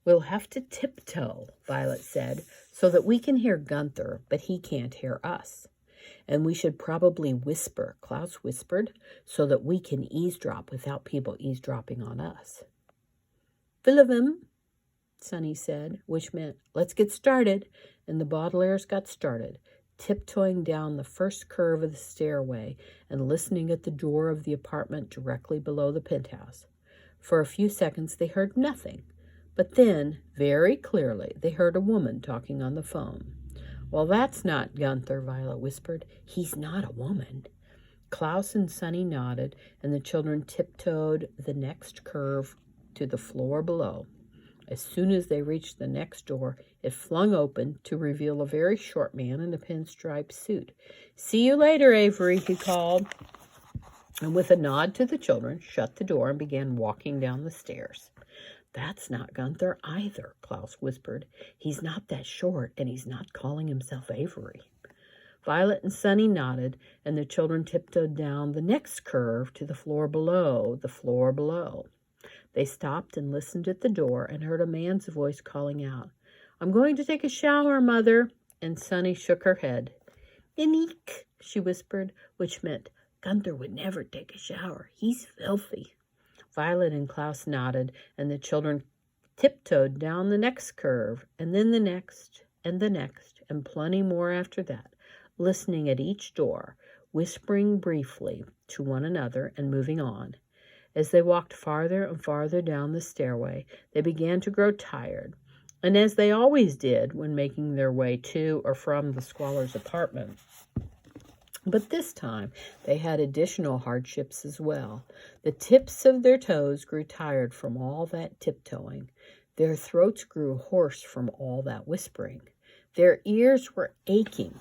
We'll have to tiptoe, Violet said, so that we can hear Gunther, but he can't hear us. And we should probably whisper, Klaus whispered, so that we can eavesdrop without people eavesdropping on us. Philivim, Sonny said, which meant, let's get started. And the Baudelaires got started, tiptoeing down the first curve of the stairway and listening at the door of the apartment directly below the penthouse. For a few seconds they heard nothing, but then, very clearly, they heard a woman talking on the phone. Well, that's not Gunther, Violet whispered. He's not a woman. Klaus and Sonny nodded, and the children tiptoed the next curve to the floor below. As soon as they reached the next door, it flung open to reveal a very short man in a pinstripe suit. See you later, Avery, he called, and with a nod to the children, shut the door and began walking down the stairs. That's not Gunther either, Klaus whispered. He's not that short, and he's not calling himself Avery. Violet and Sonny nodded, and the children tiptoed down the next curve to the floor below, They stopped and listened at the door and heard a man's voice calling out, I'm going to take a shower, Mother. And Sonny shook her head. Mimique, she whispered, which meant Gunther would never take a shower. He's filthy. Violet and Klaus nodded, and the children tiptoed down the next curve, and then the next, and plenty more after that, listening at each door, whispering briefly to one another and moving on. As they walked farther and farther down the stairway, they began to grow tired, and as they always did when making their way to or from the squalor's apartment. But this time, they had additional hardships as well. The tips of their toes grew tired from all that tiptoeing. Their throats grew hoarse from all that whispering. Their ears were aching